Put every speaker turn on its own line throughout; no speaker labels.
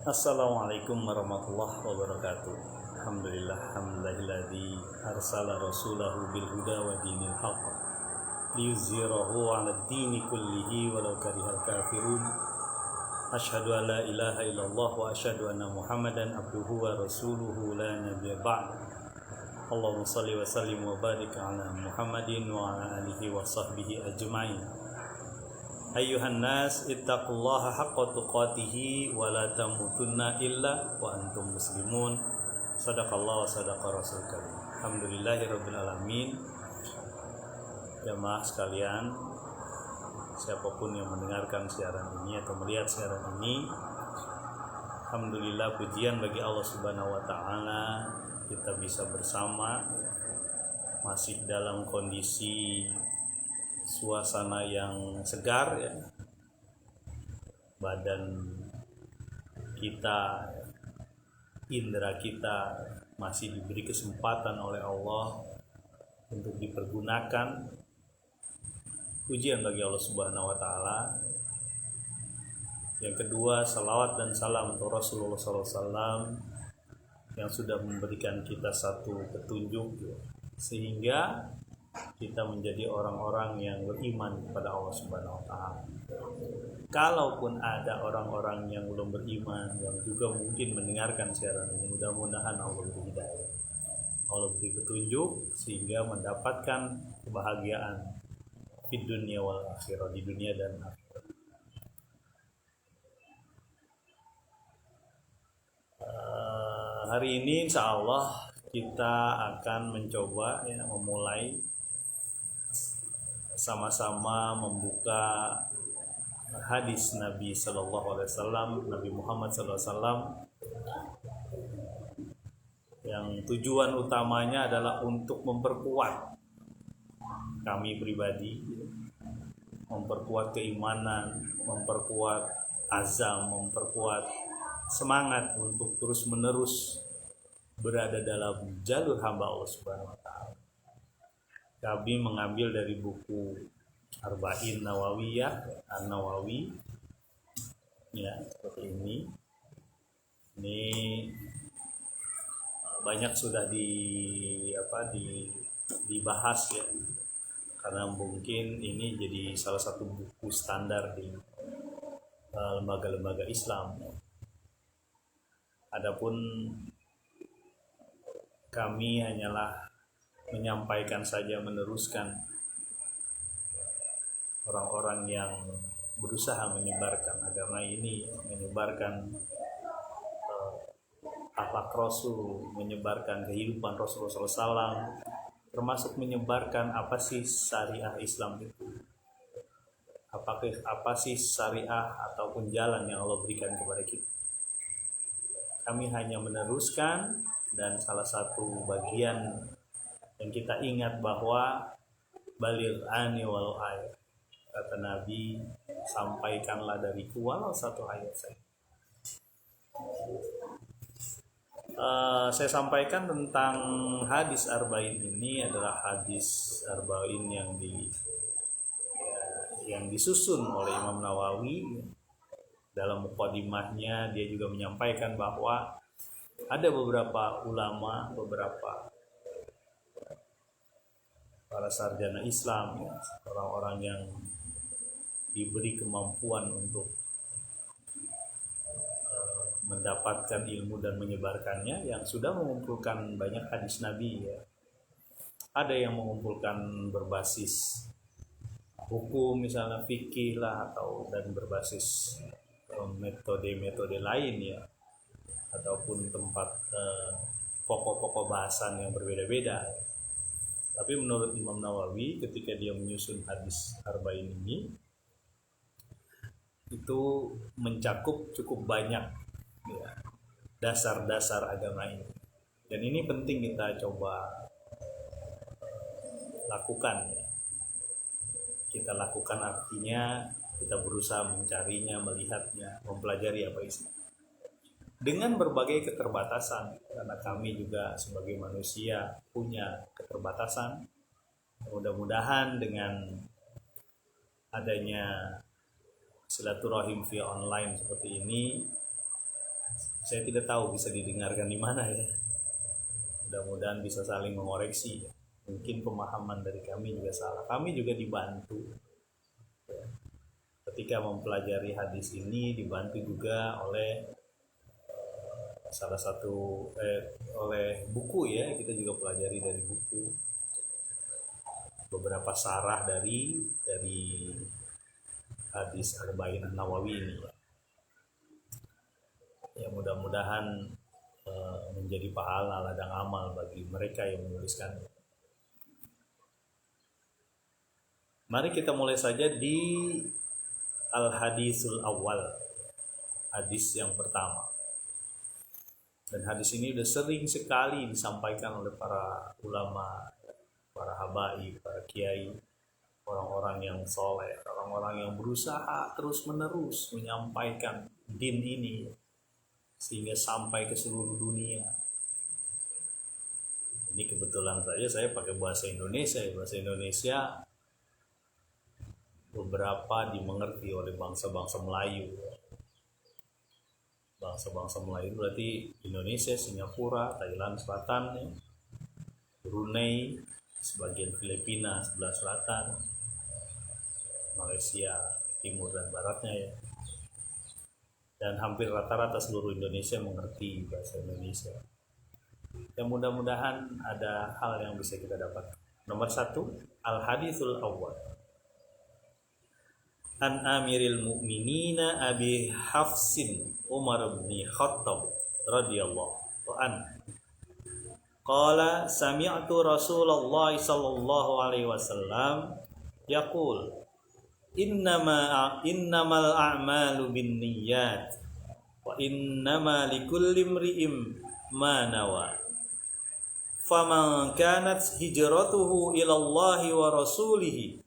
Assalamualaikum warahmatullahi wabarakatuh. Alhamdulillah hamdalilladzi arsala rasulahu bil huda wa dinil haqq liyuzhirahu 'ala ad-dini kullihi walau karihal kafirun. Asyhadu an la ilaha illallah wa asyhadu anna Muhammadan abduhu wa rasuluhu la nabiyya ba'd. Allahumma shalli wa sallim wa barik 'ala Muhammadin wa 'ala alihi wa sahbihi ajma'in. Ayyuhan nas ittaqullaha haqqa tuqatih wa la tamutunna illa wa antum muslimun. Sadaqallahu wa sadaqa rasul karim. Alhamdulillahirabbil alamin. Jamaah sekalian, siapapun yang mendengarkan siaran ini atau melihat siaran ini, alhamdulillah pujian bagi Allah Subhanahu wa taala kita bisa bersama masih dalam kondisi suasana yang segar ya. Badan kita, indera kita masih diberi kesempatan oleh Allah untuk dipergunakan. Pujian bagi Allah Subhanahu wa taala. Yang kedua, salawat dan salam untuk Rasulullah SAW yang sudah memberikan kita satu petunjuk ya, sehingga kita menjadi orang-orang yang beriman kepada Allah Subhanahu wa taala. Kalaupun ada orang-orang yang belum beriman yang juga mungkin mendengarkan siaran ini, mudah-mudahan Allah beri hidayah, Allah beri petunjuk sehingga mendapatkan kebahagiaan di dunia wal akhirah, di dunia dan akhirat. Hari ini insya Allah kita akan mencoba ya, memulai sama-sama membuka hadis Nabi Sallallahu Alaihi Wasallam, Nabi Muhammad Sallallahu Alaihi Wasallam, yang tujuan utamanya adalah untuk memperkuat kami pribadi, memperkuat keimanan, memperkuat azam, memperkuat semangat untuk terus-menerus berada dalam jalur hamba Allah Subhanahu wa taala. Kami mengambil dari buku Arba'in Nawawiyah, An-Nawawi. Ya, seperti ini. Ini banyak sudah dibahas ya. Karena mungkin ini jadi salah satu buku standar di lembaga-lembaga Islam. Adapun kami hanyalah menyampaikan saja, meneruskan orang-orang yang berusaha menyebarkan agama ini, menyebarkan akhlak Rasul, menyebarkan kehidupan Rasulullah SAW, termasuk menyebarkan apa sih syariah Islam itu, apa sih syariah ataupun jalan yang Allah berikan kepada kita. Kami hanya meneruskan, dan salah satu bagian yang kita ingat bahwa baligh ani walau ayat, kata Nabi, sampaikanlah dariku walau satu ayat saja. Saya sampaikan tentang hadis Arba'in. Ini adalah hadis Arba'in yang disusun oleh Imam Nawawi. Dalam muqaddimahnya dia juga menyampaikan bahwa ada beberapa ulama, beberapa para sarjana Islam ya, orang-orang yang diberi kemampuan untuk mendapatkan ilmu dan menyebarkannya, yang sudah mengumpulkan banyak hadis Nabi ya. Ada yang mengumpulkan berbasis hukum, misalnya fikih lah, atau dan berbasis metode-metode lain ya, ataupun tempat pokok-pokok bahasan yang berbeda-beda. Tapi menurut Imam Nawawi ketika dia menyusun hadis Arba'in ini, itu mencakup cukup banyak ya, dasar-dasar agama ini. Dan ini penting kita coba lakukan ya. Kita lakukan artinya kita berusaha mencarinya, melihatnya, mempelajari apa Islam. Dengan berbagai keterbatasan, karena kami juga sebagai manusia punya keterbatasan. Mudah-mudahan dengan adanya silaturahim via online seperti ini, Saya tidak tahu bisa didengarkan di mana ya. Mudah-mudahan bisa saling mengoreksi. Mungkin pemahaman dari kami juga salah. Kami juga dibantu ketika mempelajari hadis ini, dibantu juga oleh salah satu oleh buku ya. Kita juga pelajari dari buku beberapa sarah dari hadis Arba'in An-Nawawi ini ya. Mudah-mudahan menjadi pahala ladang amal bagi mereka yang menuliskan. Mari kita mulai saja di Al-Hadisul Awal, hadis yang pertama. Dan hadis ini sudah sering sekali disampaikan oleh para ulama, para habaib, para kiai, orang-orang yang soleh, orang-orang yang berusaha terus-menerus menyampaikan din ini sehingga sampai ke seluruh dunia. Ini kebetulan saja saya pakai bahasa Indonesia. Bahasa Indonesia beberapa dimengerti oleh bangsa-bangsa Melayu. Bangsa-bangsa Melayu berarti Indonesia, Singapura, Thailand Selatan, Brunei, sebagian Filipina sebelah selatan, Malaysia timur dan baratnya ya. Dan hampir rata-rata seluruh Indonesia mengerti bahasa Indonesia. Dan mudah-mudahan ada hal yang bisa kita dapat. Nomor 1, Al-Hadithul Awwal. An Amiril Mu'minina Abi Hafsin Umar bin Khattab radhiyallahu an. Qala sami'tu Rasulullah sallallahu alaihi wasallam yaqul innamal a'malu binniyat wa innama likulli imri'in ma nawa. Faman kanat hijratuhu ila Allah wa rasulihi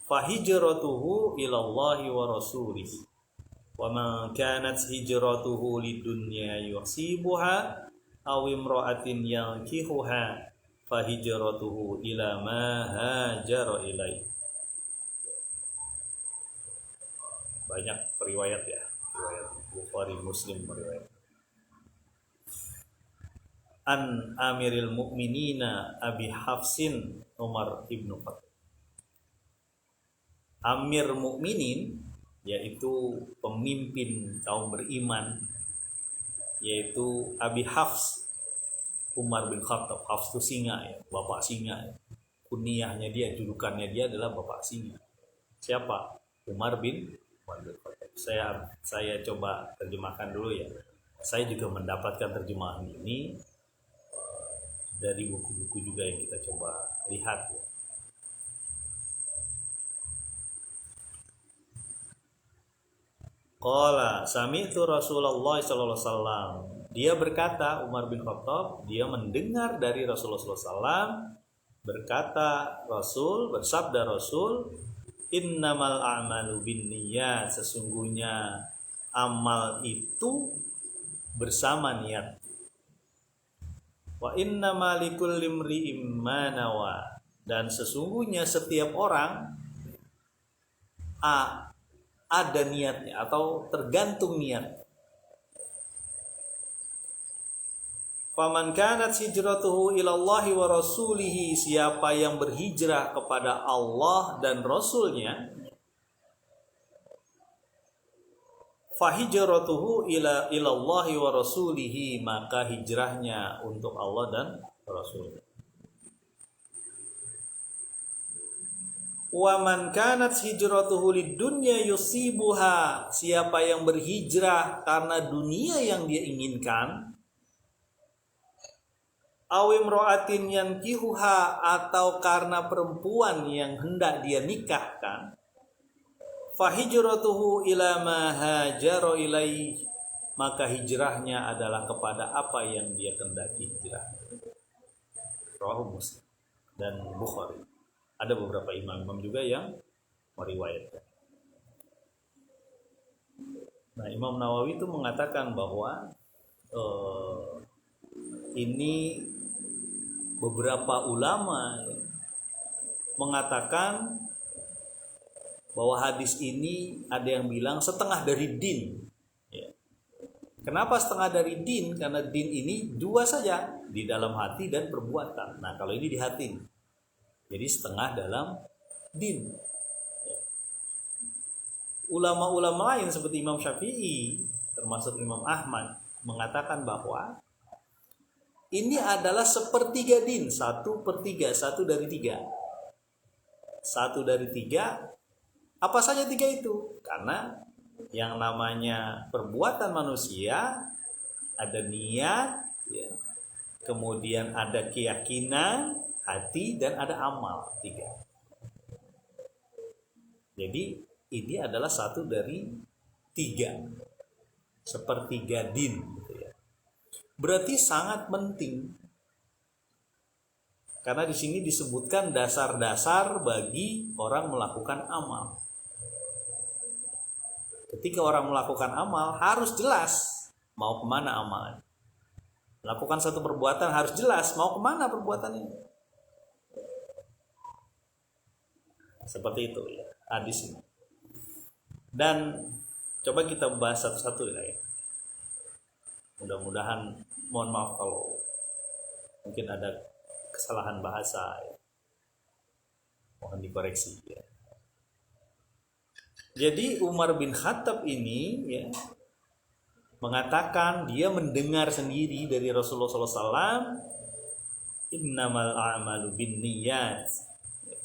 fahijratuhu ila Allah wa rasulihi wa man kanat hijratuhu lidunya yusibuha aw imra'atin yankihuha fahijratuhu ila ma hajara ilaihi. Banyak riwayat ya, riwayat Bukhari, Muslim riwayat. An Amiril Mu'minina Abi Hafsin Umar ibn Khattab. Amir Mukminin yaitu pemimpin kaum beriman, yaitu Abi Hafs Umar bin Khattab. Hafs itu singa ya, bapak singa ya. Kunyahnya dia, julukannya dia adalah bapak singa. Siapa? Umar bin Khattab. Saya coba terjemahkan dulu ya. Saya juga mendapatkan terjemahan ini dari buku-buku juga yang kita coba lihat ya. Qala sami'tu Rasulullah sallallahu alaihi wasallam. Dia berkata, Umar bin Khattab, dia mendengar dari Rasulullah sallallahu alaihi wasallam berkata, bersabda Rasul, innamal a'malu binniyat, sesungguhnya amal itu bersama niat. Wa innamal likulli imri'in ma nawa, dan sesungguhnya setiap orang ada niatnya atau tergantung niat. Faman kanat hijratuhu ilallahi wa rasulihi, siapa yang berhijrah kepada Allah dan Rasulnya, fahijratuhu ilallahi wa rasulihi, maka hijrahnya untuk Allah dan Rasulnya. Wa man kanat hijratuhu lidunya yusibuha, siapa yang berhijrah karena dunia yang dia inginkan, aw imra'atin yankihuha, atau karena perempuan yang hendak dia nikahkan, fahijratuhu ila ma hajara ilaihi, maka hijrahnya adalah kepada apa yang dia kendaki hijrah. Rawahu Muslim dan Bukhari. Ada beberapa imam-imam juga yang meriwayatkan. Nah, Imam Nawawi itu mengatakan bahwa ini beberapa ulama mengatakan bahwa hadis ini ada yang bilang setengah dari din. Ya. Kenapa setengah dari din? Karena din ini dua saja, di dalam hati dan perbuatan. Nah, kalau ini di hati, jadi setengah dalam din. Ulama-ulama lain seperti Imam Syafi'i, termasuk Imam Ahmad, mengatakan bahwa ini adalah sepertiga din, 1/3, 1/3. 1/3, apa saja 3 itu? Karena yang namanya perbuatan manusia ada niat, ya, kemudian ada keyakinan hati, dan ada amal, 3. Jadi ini adalah 1/3, sepertiga din, gitu ya. Berarti sangat penting, karena di sini disebutkan dasar-dasar bagi orang melakukan amal. Ketika orang melakukan amal harus jelas mau kemana amalnya. Melakukan satu perbuatan harus jelas mau kemana perbuatan ini. Seperti itu ya hadis ini. Dan coba kita bahas satu-satu ya. Mudah-mudahan, mohon maaf kalau mungkin ada kesalahan bahasa ya. Mohon dikoreksi ya. Jadi Umar bin Khattab ini ya, mengatakan dia mendengar sendiri dari Rasulullah SAW, innamal a'malu binniyat,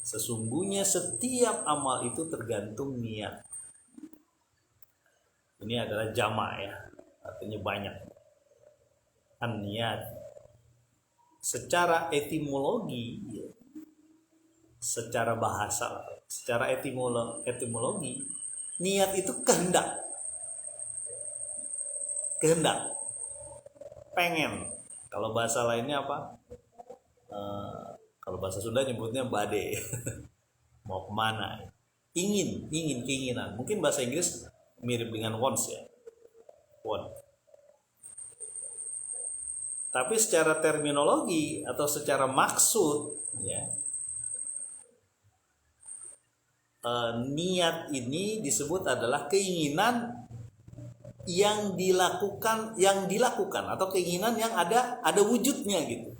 sesungguhnya setiap amal itu tergantung niat. Ini adalah jamak ya, artinya banyak. An-niyat secara etimologi ya, secara bahasa, secara etimologi, niat itu kehendak, pengen. Kalau bahasa lainnya apa? Kalau bahasa Sunda nyebutnya bade, mau kemana? Ingin, keinginan. Mungkin bahasa Inggris mirip dengan wants ya, want. Tapi secara terminologi atau secara maksud, ya, niat ini disebut adalah keinginan yang dilakukan atau keinginan yang ada wujudnya gitu.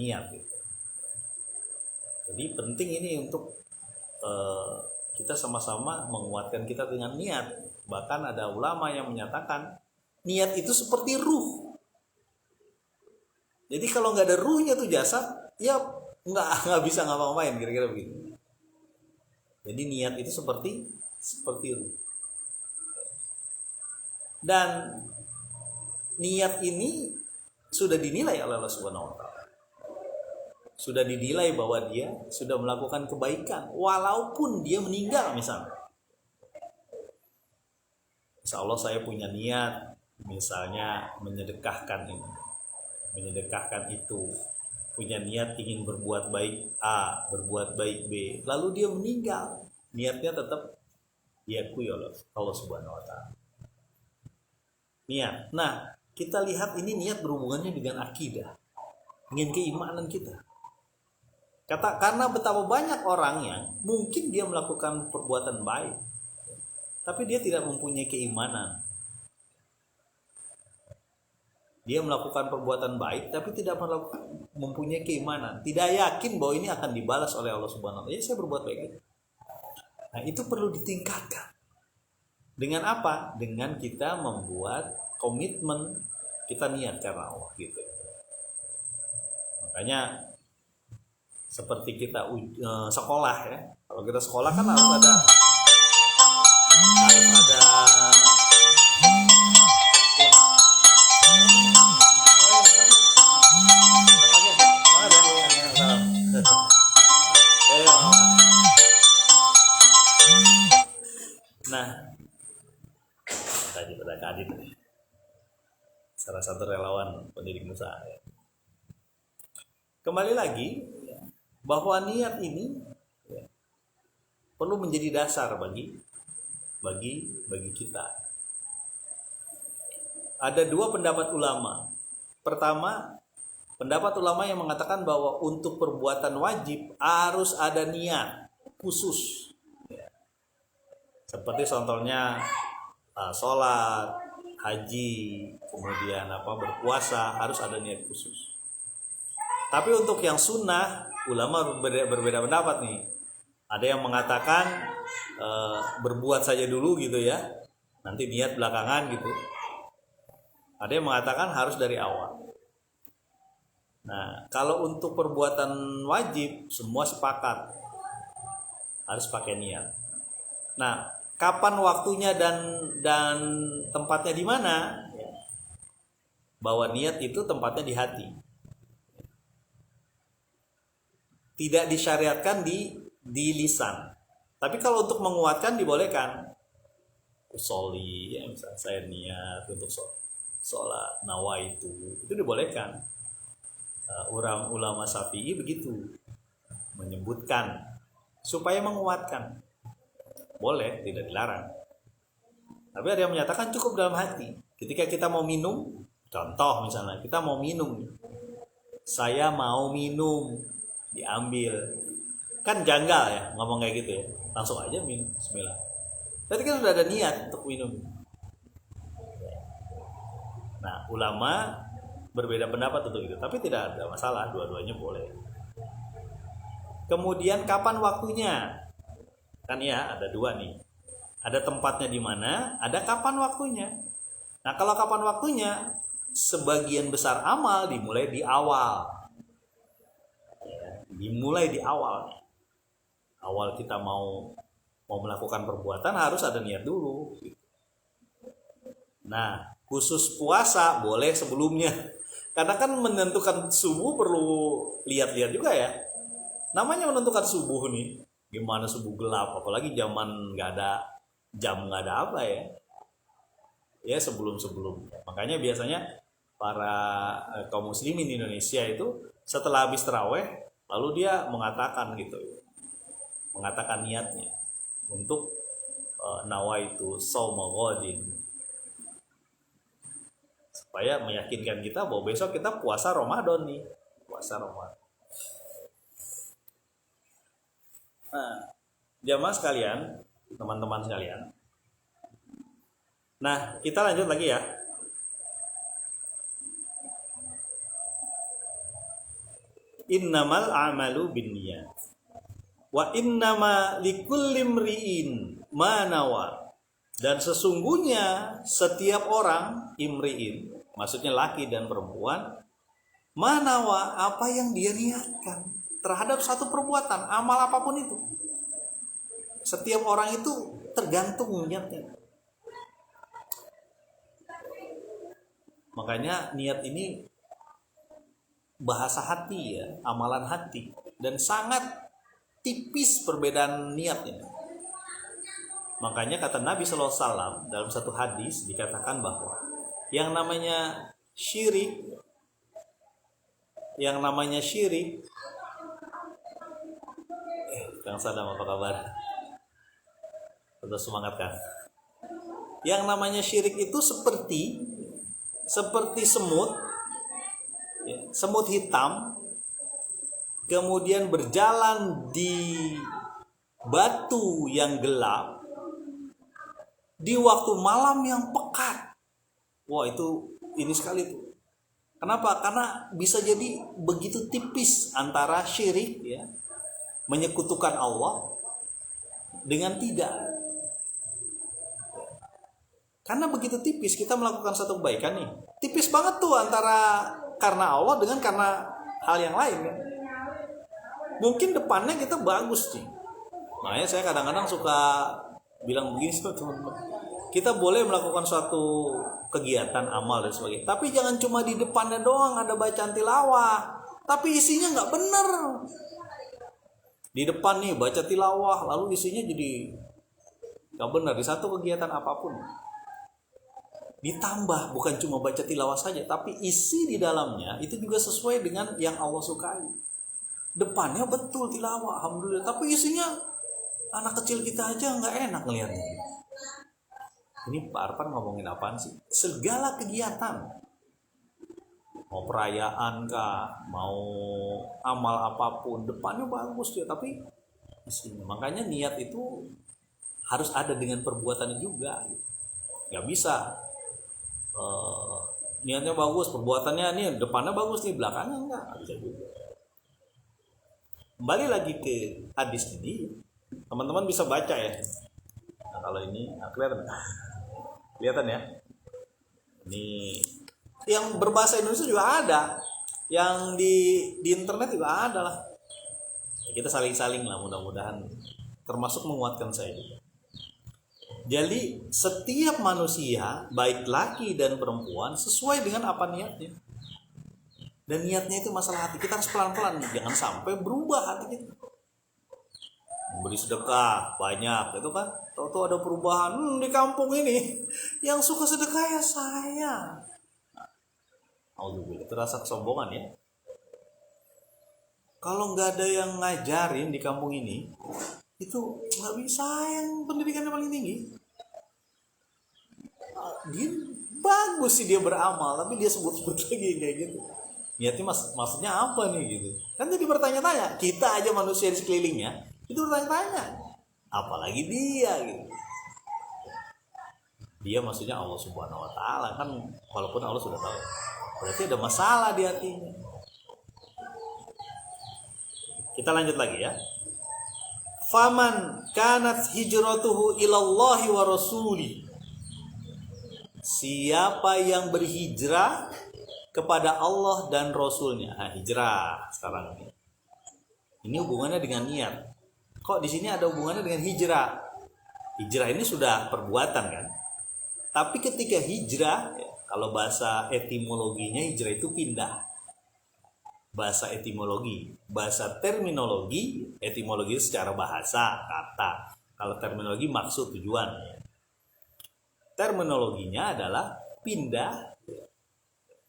Niat gitu. Jadi penting ini untuk kita sama-sama menguatkan kita dengan niat. Bahkan ada ulama yang menyatakan niat itu seperti ruh. Jadi kalau nggak ada ruhnya tuh jasad, ya nggak bisa ngapa-ngapain, kira-kira begitu. Jadi niat itu seperti ruh. Dan niat ini sudah dinilai oleh Allah Subhanahu wa taala. Sudah dinilai bahwa dia sudah melakukan kebaikan walaupun dia meninggal misalnya. Insya Allah saya punya niat misalnya menyedekahkan ini, menyedekahkan itu, punya niat ingin berbuat baik A, berbuat baik B, lalu dia meninggal, niatnya tetap diakui oleh Allah Subhanahu wa taala. Niat. Nah, kita lihat ini niat berhubungannya dengan akidah, dengan keimanan kita. Karena betapa banyak orang yang mungkin dia melakukan perbuatan baik, tapi dia tidak mempunyai keimanan. Dia melakukan perbuatan baik tapi tidak mempunyai keimanan, tidak yakin bahwa ini akan dibalas oleh Allah Subhanahu wa taala. Ya, saya berbuat baik. Nah, itu perlu ditingkatkan. Dengan apa? Dengan kita membuat komitmen, kita niat karena Allah gitu. Makanya seperti kita sekolah ya. Kalau kita sekolah kan harus ada Adit nih, salah satu relawan pendidik Musa ya. Kembali lagi bahwa niat ini ya, perlu menjadi dasar bagi kita. Ada dua pendapat ulama. Pertama, pendapat ulama yang mengatakan bahwa untuk perbuatan wajib harus ada niat khusus ya. Seperti contohnya sholat, haji, kemudian berpuasa harus ada niat khusus. Tapi untuk yang sunnah, ulama berbeda pendapat nih. Ada yang mengatakan berbuat saja dulu gitu ya, nanti niat belakangan gitu. Ada yang mengatakan harus dari awal. Nah, kalau untuk perbuatan wajib semua sepakat harus pakai niat. Nah, kapan waktunya dan tempatnya di mana? Bahwa niat itu tempatnya di hati. Tidak disyariatkan di lisan. Tapi kalau untuk menguatkan dibolehkan. Usolli, ya misalnya saya niat untuk sholat nawaitu, itu dibolehkan. Ulama Syafi'i begitu menyebutkan supaya menguatkan. Boleh, tidak dilarang. Tapi ada yang menyatakan cukup dalam hati. Ketika kita mau minum, contoh misalnya kita mau minum, saya mau minum, diambil, kan janggal ya ngomong kayak gitu ya, langsung aja minum, bismillah. Berarti kan sudah ada niat untuk minum. Nah, ulama berbeda pendapat untuk itu, tapi tidak ada masalah, dua-duanya boleh. Kemudian kapan waktunya? Kan ya ada dua nih. Ada tempatnya di mana, ada kapan waktunya. Nah, kalau kapan waktunya, sebagian besar amal dimulai di awal. Dimulai di awal. Awal kita mau melakukan perbuatan harus ada niat dulu. Nah, khusus puasa boleh sebelumnya. Karena kan menentukan subuh perlu lihat-lihat juga ya. Namanya menentukan subuh nih. Gimana subuh gelap, apalagi zaman nggak ada jam, nggak ada apa ya. Ya sebelum. Makanya biasanya para kaum muslimin di Indonesia itu setelah habis taraweh, lalu dia mengatakan gitu, mengatakan niatnya untuk nawaitu shauma ghadin, supaya meyakinkan kita bahwa besok kita puasa Ramadan nih, puasa Ramadan. Nah, jamaah sekalian, teman-teman sekalian. Nah, kita lanjut lagi ya. Innamal a'malu binniyat. Wa innama likulli imri'in ma nawa. Dan sesungguhnya setiap orang, imri'in, maksudnya laki dan perempuan, manawa, apa yang dia niatkan terhadap satu perbuatan, amal apapun itu. Setiap orang itu tergantung niatnya. Makanya niat ini bahasa hati ya, amalan hati, dan sangat tipis perbedaan niatnya. Makanya kata Nabi SAW dalam satu hadis dikatakan bahwa yang namanya syirik, Kang Sadam apa kabar? Tetap semangat kan? Yang namanya syirik itu seperti semut, ya, semut hitam, kemudian berjalan di batu yang gelap di waktu malam yang pekat. Wah, itu ini sekali tuh. Kenapa? Karena bisa jadi begitu tipis antara syirik ya, menyekutukan Allah dengan tidak. Karena begitu tipis kita melakukan satu kebaikan nih. Tipis banget tuh antara karena Allah dengan karena hal yang lain kan. Mungkin depannya kita bagus sih. Makanya saya kadang-kadang suka bilang begini sama teman-teman. Kita boleh melakukan suatu kegiatan amal dan sebagainya, tapi jangan cuma di depannya doang ada bacaan tilawah, tapi isinya nggak bener. Di depan nih baca tilawah, lalu isinya jadi nggak benar di satu kegiatan apapun. Ditambah bukan cuma baca tilawah saja, tapi isi di dalamnya itu juga sesuai dengan yang Allah sukai. Depannya betul tilawah, alhamdulillah, tapi isinya anak kecil kita aja nggak enak ngelihatnya. Ini Pak Arfan ngomongin apaan sih? Segala kegiatan, mau perayaan kah, mau amal apapun, depannya bagus ya, tapi isinya. Makanya niat itu harus ada dengan perbuatannya juga. nggak bisa. Niatnya bagus, perbuatannya nih depannya bagus nih, belakangnya enggak bisa juga. Kembali lagi ke hadis ini, teman-teman bisa baca ya. Nah, kalau ini kelihatan ya. Ini yang berbahasa Indonesia juga ada, yang di internet juga ada lah. Kita saling-saling lah, mudah-mudahan termasuk menguatkan saya juga. Jadi setiap manusia baik laki dan perempuan sesuai dengan apa niatnya. Dan niatnya itu masalah hati. Kita harus pelan-pelan, jangan sampai berubah hati kita. Memberi sedekah banyak itu kan, tahu-tahu ada perubahan di kampung ini yang suka sedekah ya saya. Alhamdulillah, terasa kesombongan ya. Kalau nggak ada yang ngajarin di kampung ini, itu nggak bisa yang pendidikannya paling tinggi. Dia bagus sih dia beramal, tapi dia sebut-sebut lagi kayak gitu. Niatnya maksudnya apa nih gitu? Kan jadi bertanya-tanya. Kita aja manusia di sekelilingnya itu bertanya-tanya, apalagi dia gitu. Dia maksudnya Allah Subhanahu Wa Taala kan, walaupun Allah sudah tahu. Berarti ada masalah di hatinya. Kita lanjut lagi ya. Faman kanat hijratuhu ilallahi wa rasuli. Siapa yang berhijrah kepada Allah dan Rasulnya. Nah, hijrah sekarang ini. Ini hubungannya dengan niat. Kok di sini ada hubungannya dengan hijrah? Hijrah ini sudah perbuatan kan? Tapi ketika hijrah, kalau bahasa etimologinya hijrah itu pindah. Bahasa etimologi, bahasa terminologi, etimologi secara bahasa kata. Kalau terminologi maksud tujuan. Terminologinya adalah pindah.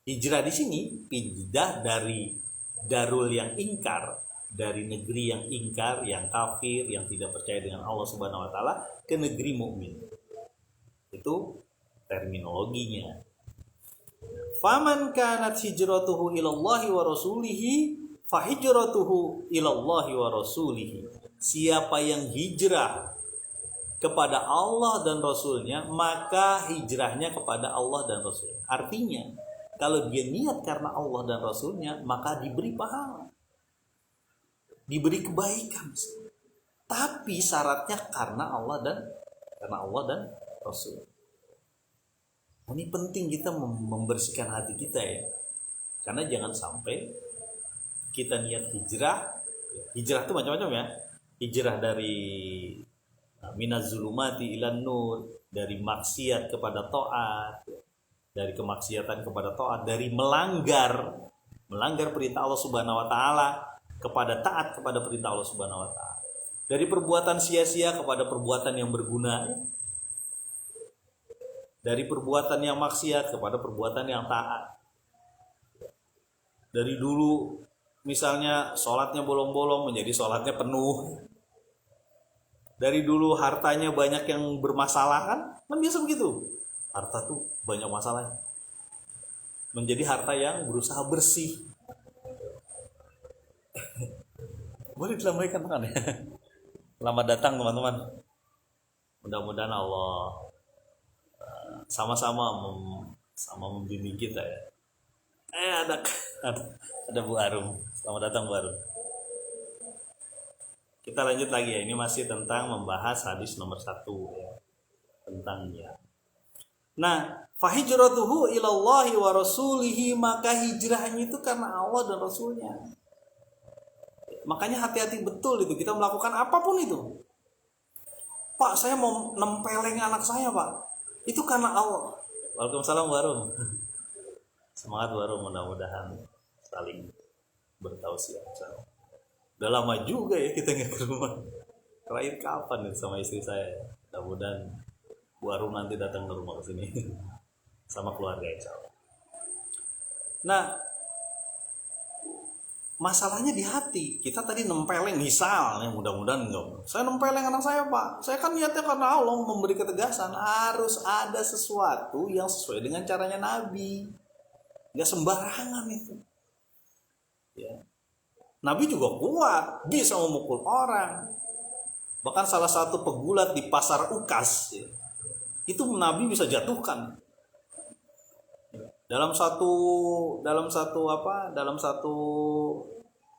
Hijrah di sini pindah dari darul yang ingkar, dari negeri yang ingkar, yang kafir, yang tidak percaya dengan Allah Subhanahu Wa Taala ke negeri mukmin. Itu terminologinya. Faman kanat hijratuhu ilallahi wa rasulihi fahijratuhu ilallahi wa rasulihi. Siapa yang hijrah kepada Allah dan Rasulnya, maka hijrahnya kepada Allah dan Rasulnya. Artinya, kalau dia niat karena Allah dan Rasulnya, maka diberi pahala, diberi kebaikan. Tapi syaratnya karena Allah dan Rasul. Ini penting kita membersihkan hati kita ya. Karena jangan sampai kita niat hijrah. Hijrah itu macam-macam ya. Hijrah dari minaz zulumati ilan nur, dari maksiat kepada taat, dari kemaksiatan kepada taat, dari melanggar perintah Allah Subhanahu Wa Taala kepada taat kepada perintah Allah Subhanahu Wa Taala, dari perbuatan sia-sia kepada perbuatan yang berguna, dari perbuatan yang maksiat kepada perbuatan yang taat. Dari dulu misalnya sholatnya bolong-bolong menjadi sholatnya penuh. Dari dulu hartanya banyak yang bermasalah kan biasa begitu. Harta tuh banyak masalah. Menjadi harta yang berusaha bersih. Boleh dilambaikan kan ya? Selamat datang teman-teman. Mudah-mudahan Allah sama-sama membimbing kita ya. Ada Bu Arum. Selamat datang Bu Arum. Kita lanjut lagi ya. Ini masih tentang membahas hadis nomor 1 ya. Tentang niat. Nah, fahijratuhu ilallahi wa rasulihi, maka hijrahnya itu karena Allah dan Rasulnya. Makanya hati-hati betul itu kita melakukan apapun itu. Pak, saya mau nempeleng anak saya, Pak. Itu karena Allah. Waalaikumsalam Bu Arum. Semangat Bu Arum, mudah-mudahan saling bertausiah. Udah lama juga ya kita nggak ke rumah. Terakhir kapan nih sama istri saya? Mudah-mudahan Bu Arum nanti datang ke rumah ke sini sama keluarga insya Allah. Nah, masalahnya di hati. Kita tadi nempeleng misalnya, mudah-mudahan enggak. Saya nempeleng anak saya, Pak. Saya kan niatnya karena Allah memberi ketegasan. Harus ada sesuatu yang sesuai dengan caranya Nabi. Nggak sembarangan itu. Ya. Nabi juga kuat, bisa memukul orang. Bahkan salah satu pegulat di pasar Ukas, ya, itu Nabi bisa jatuhkan. Dalam satu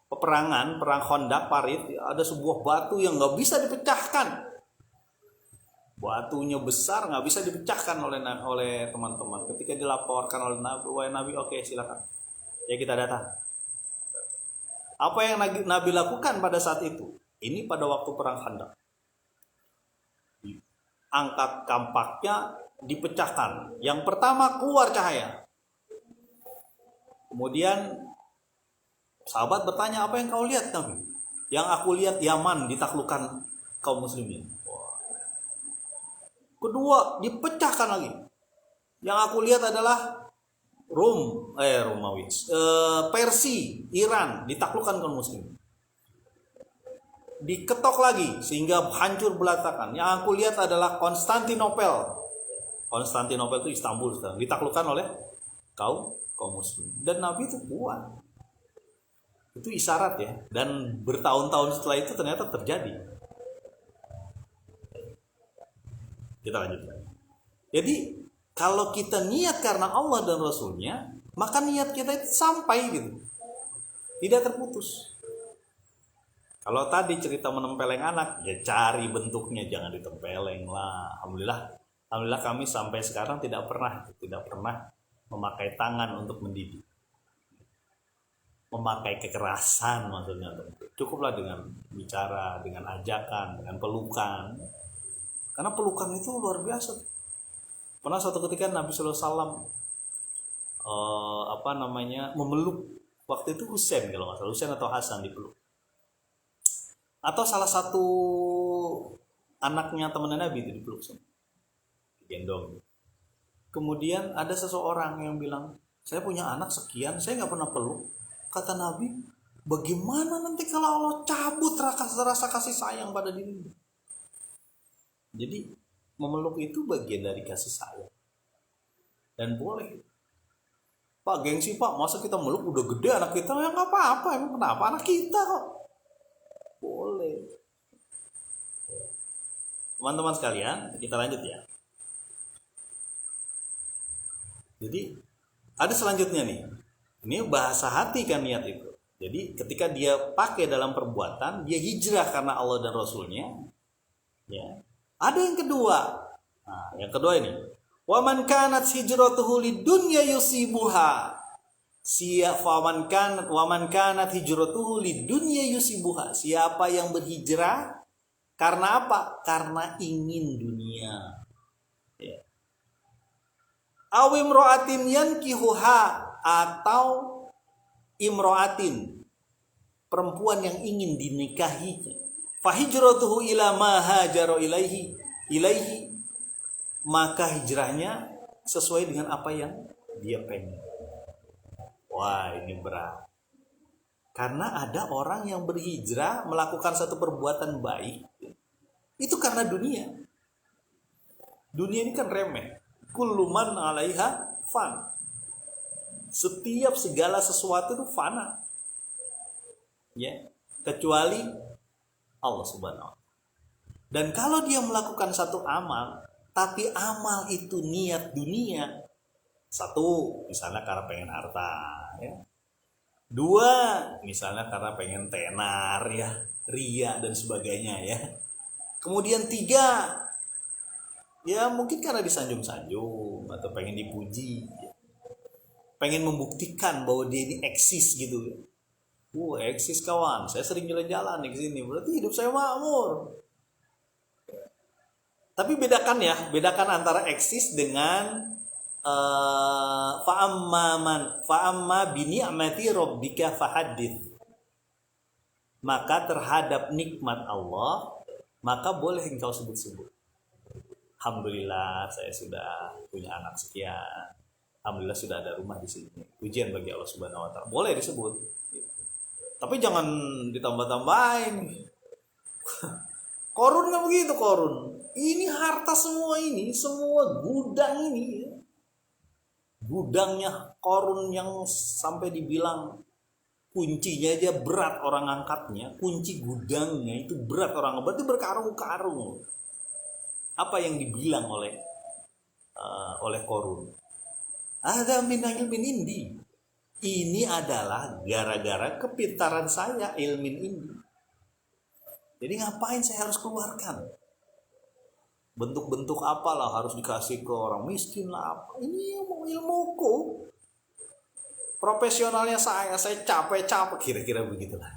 peperangan, perang Khandaq Parit, ada sebuah batu yang nggak bisa dipecahkan. Batunya besar, nggak bisa dipecahkan oleh teman-teman. Ketika dilaporkan oleh Nabi, wahai Nabi, oke, silakan, ya kita datang. Apa yang Nabi lakukan pada saat itu? Ini pada waktu perang Khandaq. Angkat kampaknya, dipecahkan. Yang pertama keluar cahaya. Kemudian sahabat bertanya, apa yang kau lihat Nabi? Yang aku lihat Yaman ditaklukkan kaum muslimin. Kedua, dipecahkan lagi. Yang aku lihat adalah Romawi, Persia, Iran ditaklukkan kaum muslimin. Diketok lagi sehingga hancur berantakan. Yang aku lihat adalah Konstantinopel. Konstantinopel itu Istanbul sekarang, ditaklukkan oleh kaum muslim. Dan Nabi itu kuat. Itu isyarat ya. Dan bertahun-tahun setelah itu ternyata terjadi. Kita lanjutkan. Jadi kalau kita niat karena Allah dan Rasulnya, maka niat kita itu sampai gitu, tidak terputus. Kalau tadi cerita menempeleng anak, ya cari bentuknya, jangan ditempeleng lah. Alhamdulillah kami sampai sekarang tidak pernah memakai tangan untuk mendidik, memakai kekerasan maksudnya. Cukuplah dengan bicara, dengan ajakan, dengan pelukan. Karena pelukan itu luar biasa. Pernah suatu ketika Nabi SAW memeluk, waktu itu Husain kalau nggak salah, Husain atau Hasan dipeluk. Atau salah satu anaknya teman Nabi itu dipeluk, digendong. Kemudian ada seseorang yang bilang, saya punya anak sekian, saya nggak pernah peluk. Kata Nabi, bagaimana nanti kalau Allah cabut rasa kasih sayang pada dirimu? Jadi memeluk itu bagian dari kasih sayang. Dan boleh. Pak, gengsi Pak, masa kita meluk udah gede anak kita? Ya nggak apa-apa, emang kenapa, anak kita kok. Boleh. Teman-teman sekalian, kita lanjut ya. Jadi ada selanjutnya nih. Ini bahasa hati kan niat itu. Jadi ketika dia pakai dalam perbuatan, dia hijrah karena Allah dan Rasulnya. Ya. Ada yang kedua. Nah, yang kedua ini. Wa man kanat hijratuhu lidunya yusibuha. Wa man kanat hijratuhu lidunya yusibuha. Siapa yang berhijrah karena apa? Karena ingin dunia. Ya. Aw imra'atin yankihuha, atau imra'atin, perempuan yang ingin dinikahinya. Fahijratuhu ila ma hajara ilaihi, maka hijrahnya sesuai dengan apa yang dia pengen. Wah, ini berat. Karena ada orang yang berhijrah melakukan satu perbuatan baik itu karena dunia. Dunia ini kan remeh. Kullu man 'alaiha fan. Setiap segala sesuatu itu fana. Ya, kecuali Allah Subhanahu wa ta'ala. Dan kalau dia melakukan satu amal, tapi amal itu niat dunia. Satu, misalnya karena pengen harta, ya. Dua, misalnya karena pengen tenar, ya, ria dan sebagainya, ya. Kemudian tiga, ya mungkin karena disanjung-sanjung atau pengen dipuji, ya. Pengen membuktikan bahwa dia ini eksis gitu. Eksis kawan, saya sering jalan-jalan nih ke sini, berarti hidup saya makmur. Tapi bedakan antara eksis dengan fa'amma bi ni'mati rabbika fahaddits. Maka terhadap nikmat Allah, maka boleh engkau sebut-sebut. Alhamdulillah saya sudah punya anak sekian. Alhamdulillah sudah ada rumah di sini. Pujian bagi Allah Subhanahu wa ta'ala. Boleh disebut. Tapi jangan ditambah-tambahin. Korun nggak begitu, korun. Ini harta semua ini, semua gudang ini. Gudangnya korun yang sampai dibilang kuncinya aja berat orang angkatnya. Kunci gudangnya itu berat orang, berarti berkarung-karung. Apa yang dibilang oleh oleh Qarun. Ada min ilmin indi. Ini adalah gara-gara kepintaran saya ilmin indi. Jadi ngapain saya harus keluarkan? Bentuk-bentuk apalah harus dikasih ke orang miskin lah apa. Ini ilmuku. Profesionalnya saya capek-capek, kira-kira begitulah.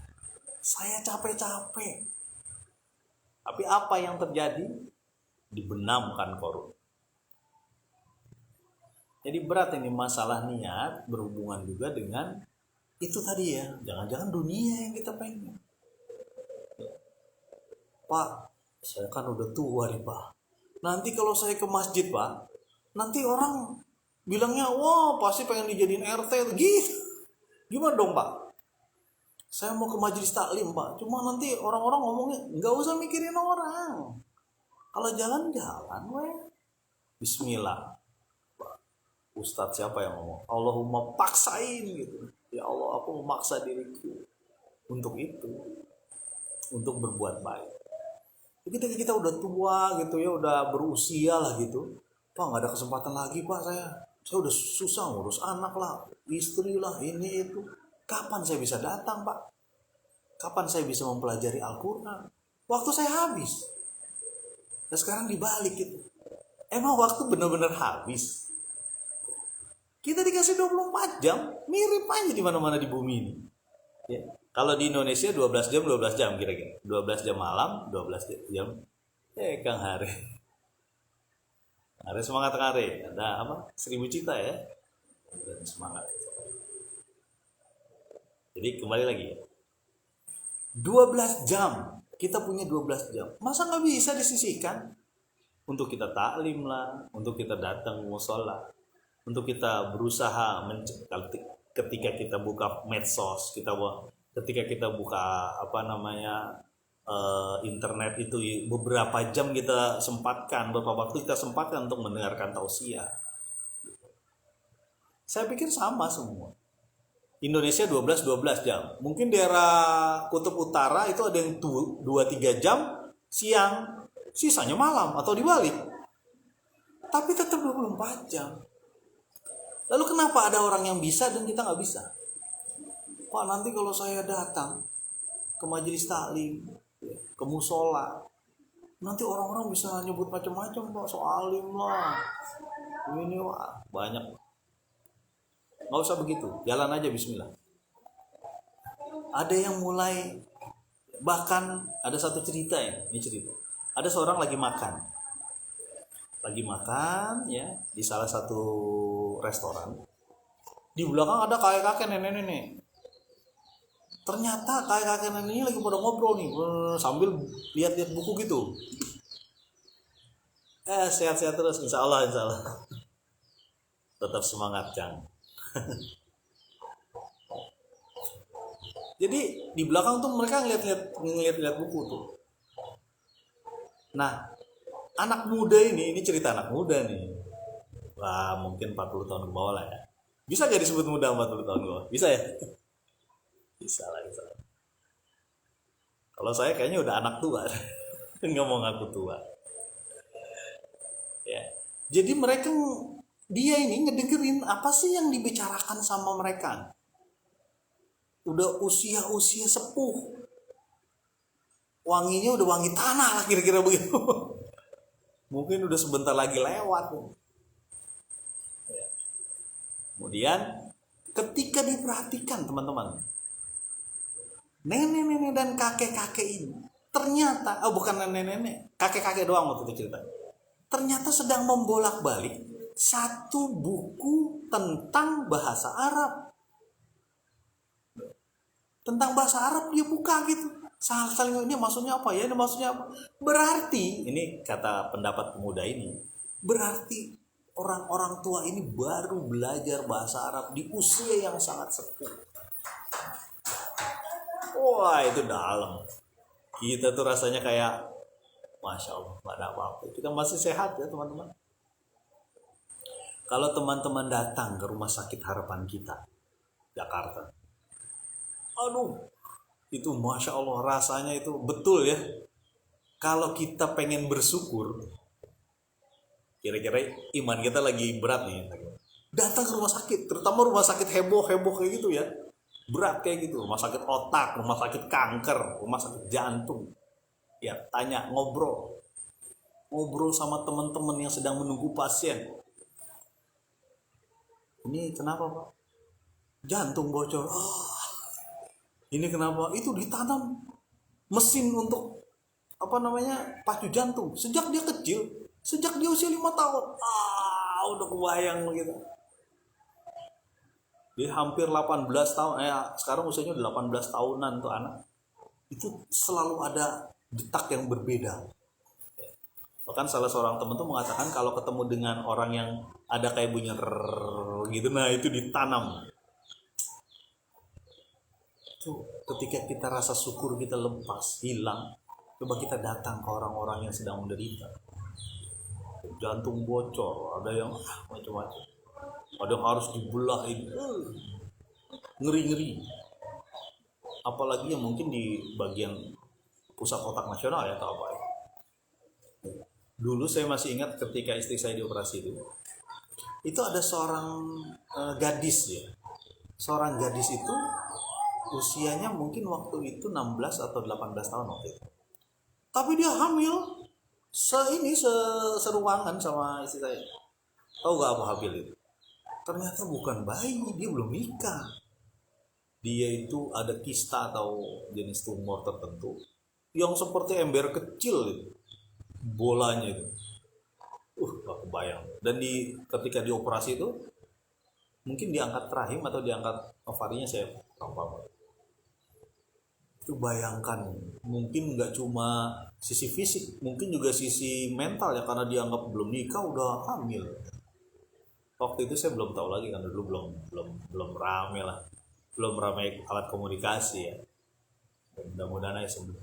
Saya capek-capek. Tapi apa yang terjadi? Dibenamkan Qarun. Jadi berat ini masalah niat berhubungan juga dengan itu tadi ya. Jangan-jangan dunia yang kita pengen. Pak, saya kan udah tua nih Pak. Nanti kalau saya ke masjid Pak, nanti orang bilangnya, wah pasti pengen dijadiin RT gitu. Gimana dong Pak? Saya mau ke majelis taklim Pak. Cuma nanti orang-orang ngomongnya, nggak usah mikirin orang. Kalau jalan-jalan, Bismillah. Ustadz siapa yang ngomong? Allahumma paksain gitu. Ya Allah, aku memaksa diriku untuk itu, untuk berbuat baik. Ketika kita udah tua gitu ya, udah berusia lah gitu, Pak nggak ada kesempatan lagi Pak saya udah susah ngurus anak lah, istri lah, ini itu. Kapan saya bisa datang Pak? Kapan saya bisa mempelajari Al-Quran? Waktu saya habis. Dan sekarang dibalik gitu. Emang waktu benar-benar habis? Kita dikasih 24 jam, mirip aja di mana-mana di bumi ini. Ya. Kalau di Indonesia 12 jam kira-kira. 12 jam malam, 12 jam. Kang Hari. Hari semangat Hari. Ada apa? 1000 cita ya. Dan semangat. Jadi kembali lagi ya. 12 jam. Kita punya 12 jam. Masa nggak bisa disisihkan? Untuk kita taklim lah. Untuk kita datang musola. Untuk kita berusaha ketika kita buka medsos, ketika kita buka internet itu beberapa jam kita sempatkan, beberapa waktu kita sempatkan untuk mendengarkan tausiah. Saya pikir sama semua. Indonesia 12 jam. Mungkin daerah Kutub Utara itu ada yang 2-3 jam siang, sisanya malam atau dibalik. Tapi tetap 24 jam. Lalu kenapa ada orang yang bisa dan kita nggak bisa? Pak, nanti kalau saya datang ke majelis taklim, ke musola, nanti orang-orang bisa nyebut macam-macam Pak, soal alim lah, ini wah banyak. Nggak usah begitu, jalan aja Bismillah. Ada yang mulai, bahkan ada satu cerita ya, ini cerita. Ada seorang lagi makan ya di salah satu restoran. Di belakang ada kakek-kakek nenek-nenek. Ternyata kakek-kakek nenek ini lagi pada ngobrol nih sambil lihat-lihat buku gitu. Sehat-sehat terus insya Allah. Tetap semangat Kang. Jadi di belakang tuh mereka ngeliat buku tuh. Nah, anak muda ini cerita anak muda nih. Wah, mungkin 40 tahun ke bawah lah ya. Bisa gak disebut muda 40 tahun ke bawah? Bisa ya? Bisa lah. Kalau saya kayaknya udah anak tua. Nggak mau ngaku tua. Ya. Jadi dia ini ngedengerin apa sih yang dibicarakan sama mereka. Udah usia sepuh. Wanginya udah wangi tanah lah kira-kira begitu. Mungkin udah sebentar lagi lewat. Ya. Kemudian ketika diperhatikan teman-teman, nenek-nenek dan kakek-kakek ini ternyata, bukan nenek-nenek, kakek-kakek doang waktu itu cerita. Ternyata sedang membolak-balik satu buku tentang bahasa Arab. Tentang bahasa Arab dia buka gitu. Saling ini maksudnya apa ya? Ini maksudnya apa? Berarti, ini kata pendapat pemuda ini, berarti orang-orang tua ini baru belajar bahasa Arab di usia yang sangat sepuh. Wah, itu dalam. Kita tuh rasanya kayak Masya Allah, gak ada apa-apa. Kita masih sehat ya teman-teman. Kalau teman-teman datang ke rumah sakit harapan kita, Jakarta, aduh, itu Masya Allah rasanya itu betul ya. Kalau kita pengen bersyukur, Kira-kira iman kita lagi berat nih, datang ke rumah sakit, terutama rumah sakit heboh kayak gitu ya, berat kayak gitu, rumah sakit otak, rumah sakit kanker, rumah sakit jantung, ya tanya, ngobrol sama teman-teman yang sedang menunggu pasien. Ini kenapa Pak? Jantung bocor. Ini kenapa? Itu ditanam mesin untuk pacu jantung sejak dia kecil, sejak dia usia 5 tahun. Udah kebayang begitu. Dia hampir 18 tahun, sekarang usianya 18 tahunan tuh anak. Itu selalu ada detak yang berbeda. Bahkan salah seorang teman tuh mengatakan kalau ketemu dengan orang yang ada kayak bunyi gitu, nah itu ditanam. Tuh, ketika kita rasa syukur kita lepas, hilang, coba kita datang ke orang-orang yang sedang menderita. Jantung bocor, ada yang macam-macam, ada yang harus dibelah ini, ngeri-ngeri. Apalagi yang mungkin di bagian pusat otak nasional ya atau apa ya. Dulu saya masih ingat ketika istri saya dioperasi itu ada seorang gadis ya. Seorang gadis itu usianya mungkin waktu itu 16 atau 18 tahun waktu itu. Tapi dia hamil seruangan sama istri saya. Tahu gak apa hamil itu? Ternyata bukan bayi, dia belum nikah. Dia itu ada kista atau jenis tumor tertentu yang seperti ember kecil itu. Bolanya itu. Gak kebayang. Dan ketika dioperasi itu mungkin diangkat rahim atau diangkat ovarinya, saya lupa. Itu bayangkan, mungkin nggak cuma sisi fisik, mungkin juga sisi mental ya, karena dianggap belum nikah udah hamil. Waktu itu saya belum tahu lagi kan, dulu belum rame lah, belum ramai alat komunikasi ya. Mudah-mudahan aja sembuh.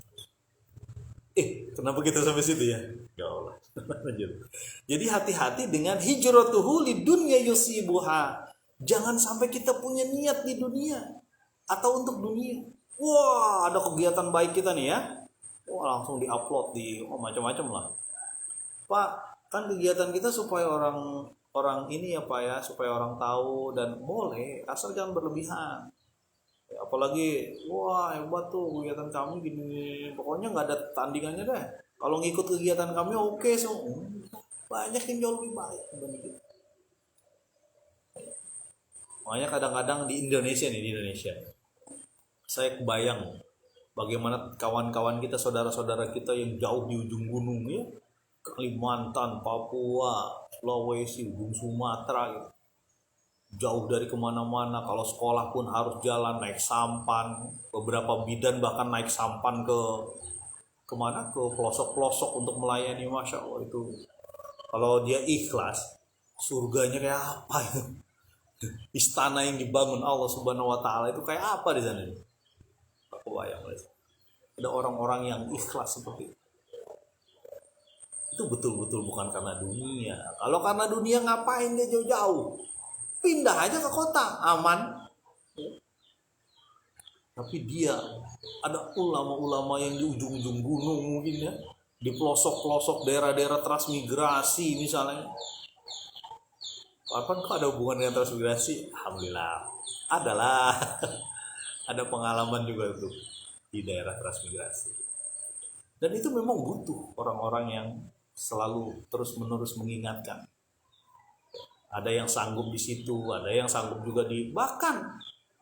Kenapa kita sampai situ ya? Ya Allah. Jadi hati-hati dengan hijratuhu lidunya yusibuha. Jangan sampai kita punya niat di dunia atau untuk dunia. Wah, ada kegiatan baik kita nih ya. Wah, langsung diupload di macam-macam lah. Pak, kan kegiatan kita supaya orang ini ya Pak ya, supaya orang tahu, dan boleh asal jangan berlebihan. Apalagi wah hebat tuh kegiatan kami gini, pokoknya nggak ada tandingannya deh. Kalau ngikut kegiatan kami oke, banyak yang jauh lebih baik dibanding kita. Makanya kadang-kadang di Indonesia saya kebayang bagaimana kawan-kawan kita, saudara-saudara kita yang jauh di ujung gunung ya, Kalimantan, Papua, Sulawesi, ujung Sumatera gitu. Jauh dari kemana-mana, kalau sekolah pun harus jalan naik sampan, beberapa bidan bahkan naik sampan ke pelosok-pelosok untuk melayani. Masya Allah, itu kalau dia ikhlas, surganya kayak apa itu, istana yang dibangun Allah Subhanahu Wa Taala itu kayak apa di sana. Aku bayang ada orang-orang yang ikhlas seperti itu betul-betul bukan karena dunia. Kalau karena dunia ngapain dia jauh-jauh, pindah aja ke kota, aman. Tapi dia ada ulama-ulama yang di ujung-ujung gunung mungkin ya, di pelosok-pelosok daerah-daerah transmigrasi misalnya. Kapan kok ada hubungan dengan transmigrasi? Alhamdulillah adalah ada pengalaman juga tuh di daerah transmigrasi. Dan itu memang butuh orang-orang yang selalu terus-menerus mengingatkan. Ada yang sanggup di situ, ada yang sanggup juga bahkan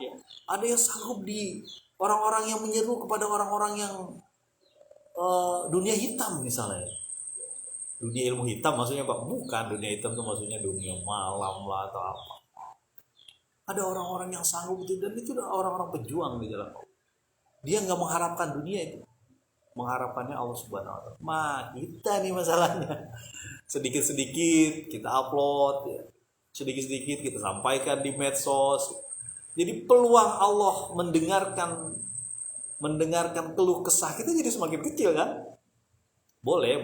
ya, ada yang sanggup di orang-orang yang menyeru kepada orang-orang yang dunia hitam misalnya. Dunia ilmu hitam maksudnya Pak? Bukan, dunia hitam itu maksudnya dunia malam lah atau apa. Ada orang-orang yang sanggup itu, dan itu orang-orang pejuang di dalam. Dia nggak mengharapkan dunia itu, mengharapkannya Allah Subhanahu Wa Taala. Kita nih masalahnya, sedikit-sedikit kita upload ya. Sedikit-sedikit kita sampaikan di medsos. Jadi peluang Allah mendengarkan keluh kesah kita jadi semakin kecil kan? Boleh.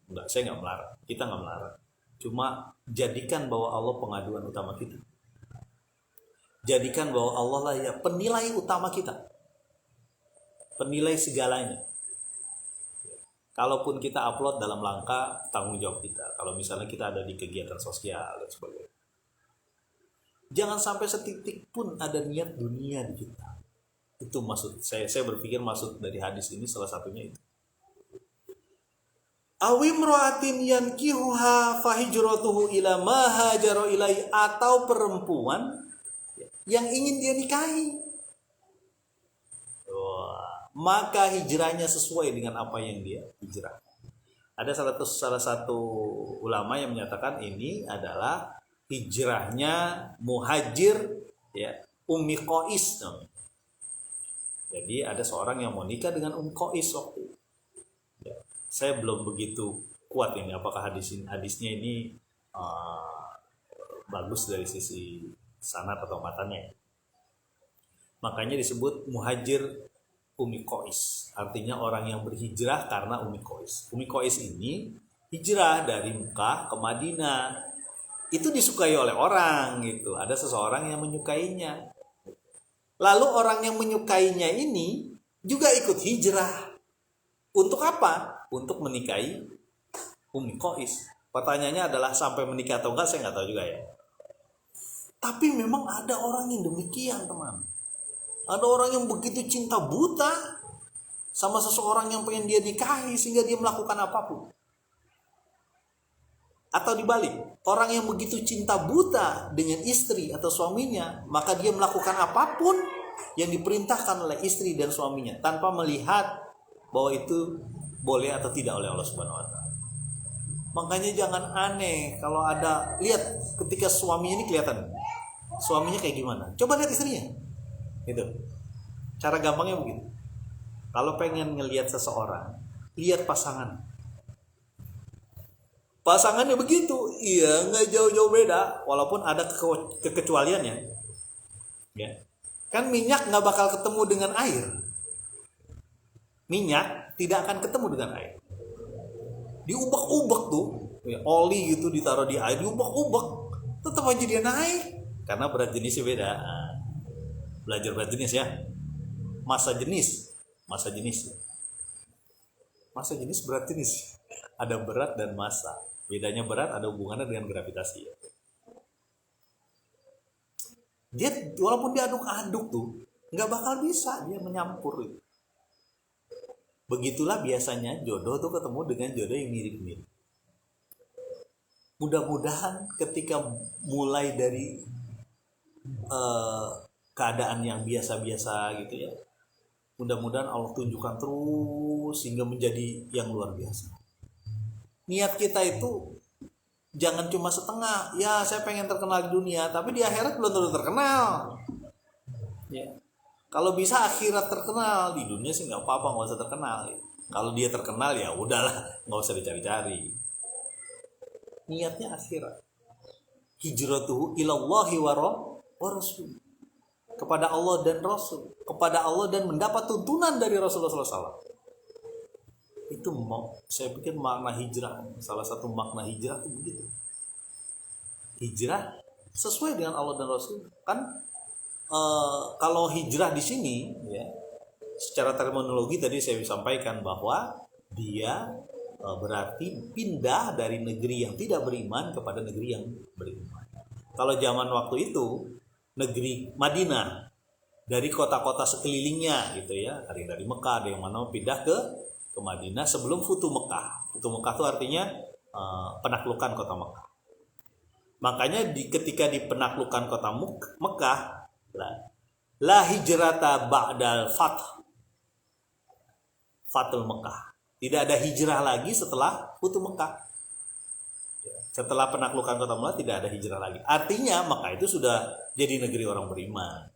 Enggak, saya nggak melarang. Kita nggak melarang. Cuma jadikan bahwa Allah pengaduan utama kita. Jadikan bahwa Allah lah ya penilai utama kita. Penilai segalanya. Kalaupun kita upload dalam langkah tanggung jawab kita, kalau misalnya kita ada di kegiatan sosial dan sebagainya, jangan sampai setitik pun ada niat dunia di kita. Itu maksud saya berpikir maksud dari hadis ini salah satunya itu. Awimro'atin yankihuha fahijratuhu ila ma hajara ilai, atau perempuan yang ingin dia nikahi, maka hijrahnya sesuai dengan apa yang dia hijrah. Ada salah satu ulama yang menyatakan ini adalah hijrahnya muhajir ya, Ummi Qais. Jadi ada seorang yang mau nikah dengan Ummi Qais waktu. Ya, saya belum begitu kuat ini apakah hadisnya ini bagus dari sisi sanad atau matanya. Makanya disebut muhajir Ummi Qais, artinya orang yang berhijrah karena Ummi Qais. Ummi Qais ini hijrah dari Mekah ke Madinah. Itu disukai oleh orang gitu. Ada seseorang yang menyukainya. Lalu orang yang menyukainya ini juga ikut hijrah. Untuk apa? Untuk menikahi Ummi Qais. Pertanyaannya adalah sampai menikah atau enggak, saya nggak tahu juga ya. Tapi memang ada orang yang demikian, teman. Ada orang yang begitu cinta buta sama seseorang yang pengen dia nikahi sehingga dia melakukan apapun. Atau dibalik, orang yang begitu cinta buta dengan istri atau suaminya, maka dia melakukan apapun yang diperintahkan oleh istri dan suaminya tanpa melihat bahwa itu boleh atau tidak oleh Allah Subhanahu wa taala. Makanya jangan aneh kalau ada, lihat ketika suaminya ini kelihatan. Suaminya kayak gimana? Coba lihat istrinya. Gitu. Cara gampangnya begitu. Kalau pengen ngelihat seseorang, lihat pasangan. Pasangannya begitu, iya nggak jauh-jauh beda, walaupun ada kekecualiannya. Ya. Kan minyak nggak bakal ketemu dengan air. Minyak tidak akan ketemu dengan air. Diubek-ubek tuh, ya, oli gitu ditaruh di air, diubek-ubek, tetap aja dia naik. Karena berat jenisnya beda. Belajar berat jenis ya. Massa jenis berat jenis. Ada berat dan massa. Bedanya berat ada hubungannya dengan gravitasi. Dia walaupun diaduk-aduk tuh nggak bakal bisa dia menyampur. Begitulah biasanya jodoh tuh ketemu dengan jodoh yang mirip-mirip. Mudah-mudahan ketika mulai dari keadaan yang biasa-biasa gitu ya, mudah-mudahan Allah tunjukkan terus sehingga menjadi yang luar biasa. Niat kita itu jangan cuma setengah, ya saya pengen terkenal di dunia, tapi di akhirat belum tentu terkenal. Ya. Kalau bisa akhirat terkenal, di dunia sih nggak apa-apa, nggak usah terkenal. Kalau dia terkenal ya udahlah, nggak usah dicari-cari. Niatnya akhirat. Hijratuhu ilallahi wa rasul. Kepada Allah dan Rasul, kepada Allah dan mendapat tuntunan dari Rasulullah SAW. Itu saya pikir makna hijrah, salah satu makna hijrah itu begitu. Hijrah sesuai dengan Allah dan Rasul. Kan kalau hijrah di sini, ya, secara terminologi tadi saya sampaikan bahwa dia berarti pindah dari negeri yang tidak beriman kepada negeri yang beriman. Kalau zaman waktu itu negeri Madinah, dari kota-kota sekelilingnya gitu ya, ada yang dari Mekah, ada yang mana pindah ke Madinah sebelum Futu Mekah. Futu Mekah itu artinya penaklukan kota Mekah. Makanya ketika di penaklukan kota Mekah, la hijrata ba'dal Fathul Mekah. Tidak ada hijrah lagi setelah Futu Mekah. Setelah penaklukan kota Mekah tidak ada hijrah lagi. Artinya Mekah itu sudah jadi negeri orang beriman.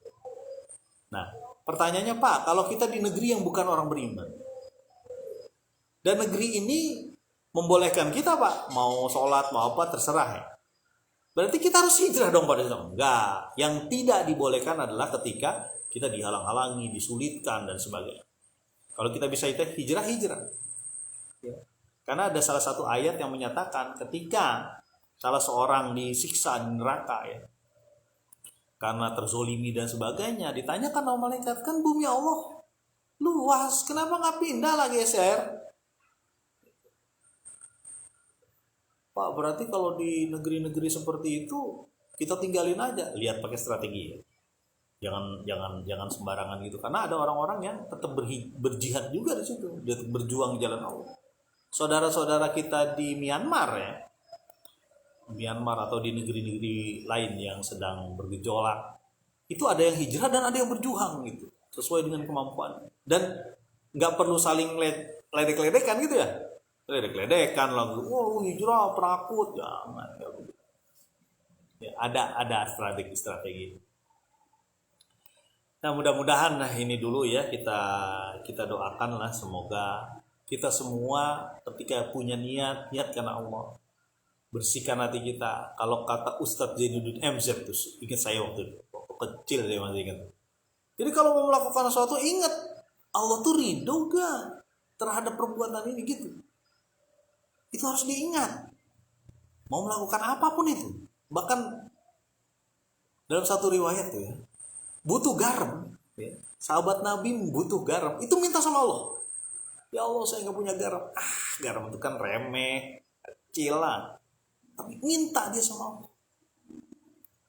Nah, pertanyaannya Pak, kalau kita di negeri yang bukan orang beriman, dan negeri ini membolehkan kita Pak, mau sholat, mau apa, terserah ya. Berarti kita harus hijrah dong pada zaman. Enggak, yang tidak dibolehkan adalah ketika kita dihalang-halangi, disulitkan, dan sebagainya. Kalau kita bisa hijrah. Ya. Karena ada salah satu ayat yang menyatakan ketika salah seorang disiksa di neraka ya, karena terzolimi dan sebagainya, ditanyakan sama malaikat, kan bumi Allah luas, kenapa nggak pindah lah geser?
Pak, berarti kalau di negeri-negeri seperti itu kita tinggalin aja. Lihat pakai strategi ya. Jangan sembarangan gitu. Karena ada orang-orang yang tetap berjihad juga di situ. Dia berjuang di jalan Allah. Saudara-saudara kita di Myanmar ya, Myanmar atau di negeri-negeri lain yang sedang bergejolak, itu ada yang hijrah dan ada yang berjuang gitu, sesuai dengan kemampuan. Dan nggak perlu saling ledek-ledekan gitu ya, ledek-ledekan lagu, oh hijrah penakut, jangan. Ya, ada strategi. Nah mudah-mudahan ini dulu ya, kita doakan lah, semoga kita semua ketika punya niat karena Allah, bersihkan hati kita. Kalau kata Ustadz Zainuddin MZ tuh, ingat saya waktu kecil saya masih ingat. Jadi kalau mau melakukan sesuatu, ingat Allah tuh ridho gak terhadap perbuatan ini gitu. Itu harus diingat. Mau melakukan apapun itu. Bahkan dalam satu riwayat tuh ya, butuh garam ya. Sahabat Nabi butuh garam, itu minta sama Allah. Ya Allah, saya nggak punya garam. Garam itu kan remeh, kecil lah. Tapi minta dia sama Allah.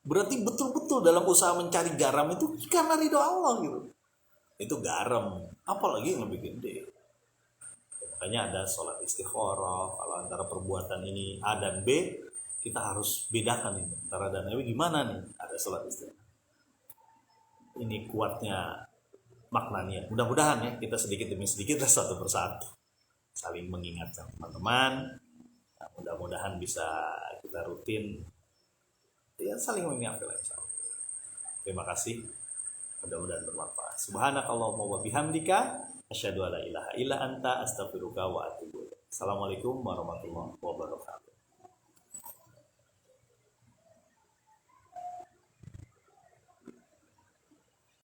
Berarti betul-betul dalam usaha mencari garam itu karena ridho Allah gitu. Itu garam, apalagi yang lebih gede. Makanya ada sholat istikharah. Kalau antara perbuatan ini A dan B, kita harus bedakan ini. Antara dan B gimana nih? Ada sholat istikharah. Ini kuatnya maknanya. Mudah-mudahan ya kita sedikit demi sedikit satu persatu saling mengingatkan teman-teman. Nah, mudah-mudahan bisa kita rutin ya saling mengingatkan. Terima kasih. Mudah-mudahan bermanfaat. Subhanakallahumma wa bihamdika asyhadu an la ilaha illa anta astaghfiruka wa atubu ilaik. Assalamualaikum warahmatullahi wabarakatuh.